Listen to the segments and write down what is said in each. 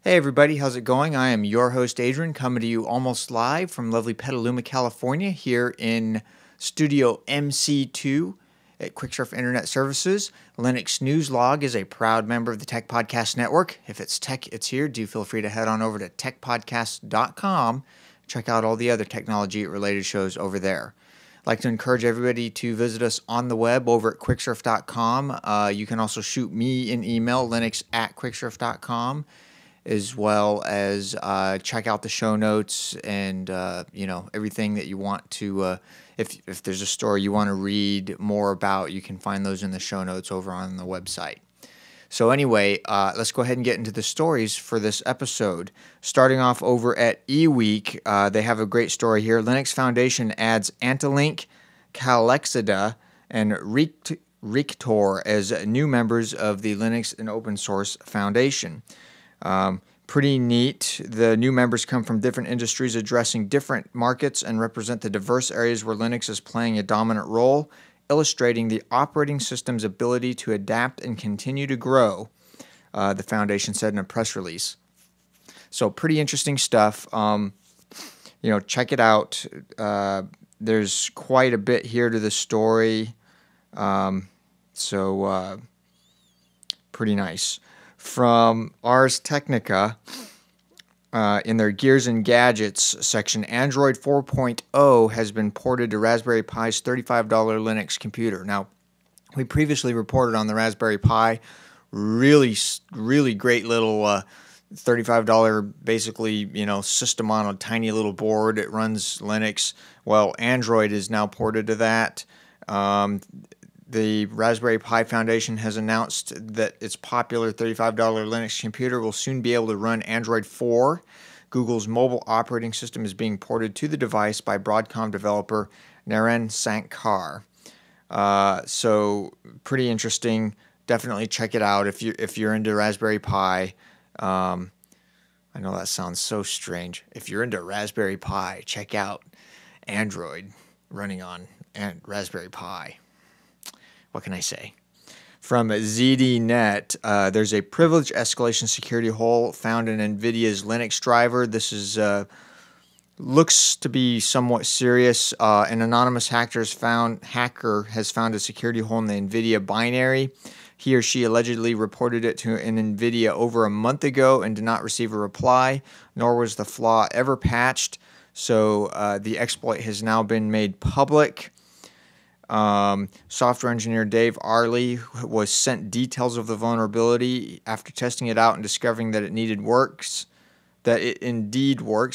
Hey everybody, how's it going? I am your host Adrian, coming to you almost live from lovely Petaluma, California, here in Studio MC2 at Quicksurf Internet Services. Linux News Log is a proud member of the Tech Podcast Network. If it's tech, it's here. Do feel free to head on over to techpodcast.com. Check out all the other technology-related shows over there. I'd like to encourage everybody to visit us on the web over at quicksurf.com. You can also shoot me an email, linux@quicksurf.com. as well as check out the show notes and everything that you want to. If there's a story you want to read more about, you can find those in the show notes over on the website. So anyway, let's go ahead and get into the stories for this episode. Starting off over at eWeek, they have a great story here. Linux Foundation adds Antelink, Calxeda, and Reaktor as new members of the Linux and Open Source Foundation. Pretty neat. The new members come from different industries addressing different markets and represent the diverse areas where Linux is playing a dominant role, illustrating the operating system's ability to adapt and continue to grow, the Foundation said in a press release. So pretty interesting stuff. Check it out. There's quite a bit here to the story. Pretty nice. From Ars Technica, in their Gears and Gadgets section, Android 4.0 has been ported to Raspberry Pi's $35 Linux computer. Now, we previously reported on the Raspberry Pi, really great little $35 basically, system on a tiny little board. It runs Linux. Well, Android is now ported to that. The Raspberry Pi Foundation has announced that its popular $35 Linux computer will soon be able to run Android 4. Google's mobile operating system is being ported to the device by Broadcom developer Naren Sankar. So pretty interesting. Definitely check it out if you're into Raspberry Pi. I know that sounds so strange. If you're into Raspberry Pi, check out Android running on Raspberry Pi. What can I say? From ZDNet, there's a privilege escalation security hole found in Nvidia's Linux driver. This is looks to be somewhat serious. An anonymous hacker has found a security hole in the Nvidia binary. He or she allegedly reported it to an Nvidia over a month ago and did not receive a reply, nor was the flaw ever patched. So the exploit has now been made public. Software engineer Dave Arley was sent details of the vulnerability after testing it out and discovering that it indeed works.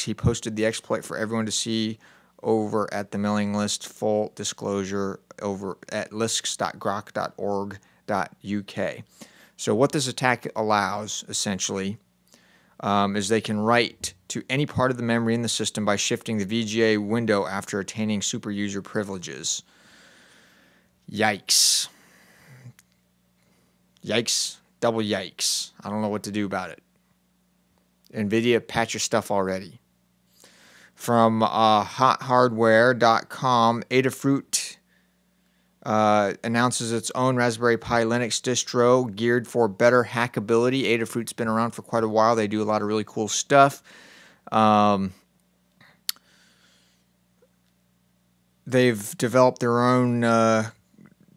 He posted the exploit for everyone to see over at the mailing list. Full disclosure over at lists.grok.org.uk. So what this attack allows, essentially, is they can write to any part of the memory in the system by shifting the VGA window after attaining super user privileges. Yikes. Yikes. Double yikes. I don't know what to do about it. Nvidia, patch your stuff already. From hothardware.com, Adafruit announces its own Raspberry Pi Linux distro geared for better hackability. Adafruit's been around for quite a while. They do a lot of really cool stuff. They've developed their own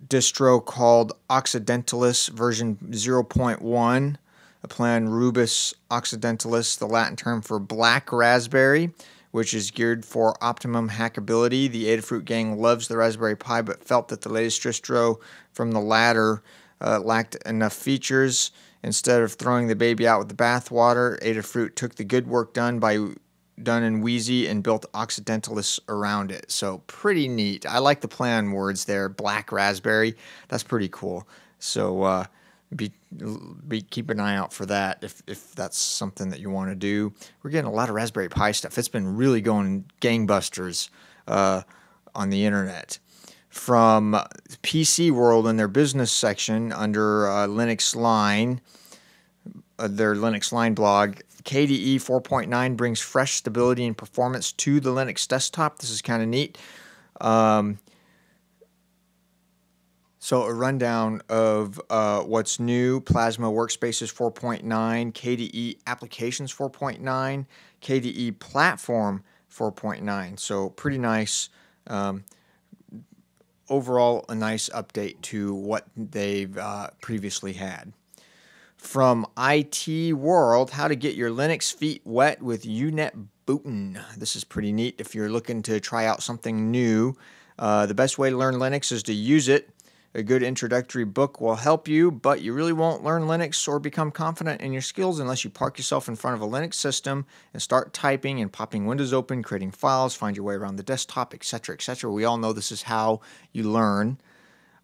distro called Occidentalis version 0.1, a plan Rubus Occidentalis, the Latin term for black raspberry, which is geared for optimum hackability. The Adafruit gang loves the Raspberry Pi, but felt that the latest distro from the latter lacked enough features. Instead of throwing the baby out with the bathwater, Adafruit took the good work done in Wheezy and built Occidentalis around it. So pretty neat. I like the play on words there. Black raspberry. That's pretty cool. So keep an eye out for that if that's something that you want to do. We're getting a lot of Raspberry Pi stuff. It's been really going gangbusters on the internet. From PC World in their business section under Linux Line, their Linux Line blog, KDE 4.9 brings fresh stability and performance to the Linux desktop. This is kind of neat. So a rundown of what's new: Plasma Workspaces 4.9, KDE Applications 4.9, KDE Platform 4.9. So pretty nice. Overall, a nice update to what they've previously had. From IT World, how to get your Linux feet wet with UNetbootin. This is pretty neat if you're looking to try out something new. The best way to learn Linux is to use it. A good introductory book will help you, but you really won't learn Linux or become confident in your skills unless you park yourself in front of a Linux system and start typing and popping windows open, creating files, find your way around the desktop, etc., etc. We all know this is how you learn.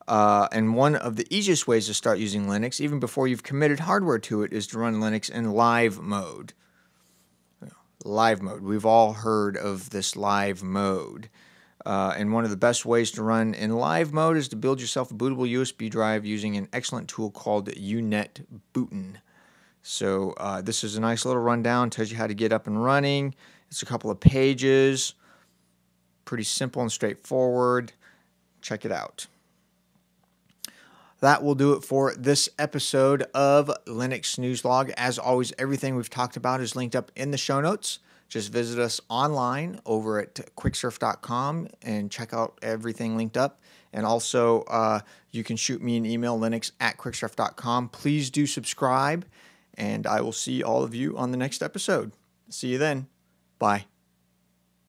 And one of the easiest ways to start using Linux, even before you've committed hardware to it, is to run Linux in live mode. Live mode. We've all heard of this live mode. And one of the best ways to run in live mode is to build yourself a bootable USB drive using an excellent tool called UNetbootin. So this is a nice little rundown, tells you how to get up and running. It's a couple of pages, pretty simple and straightforward. Check it out. That will do it for this episode of Linux News Log. As always, everything we've talked about is linked up in the show notes. Just visit us online over at quicksurf.com and check out everything linked up. And also, you can shoot me an email, linux@quicksurf.com. Please do subscribe, and I will see all of you on the next episode. See you then. Bye.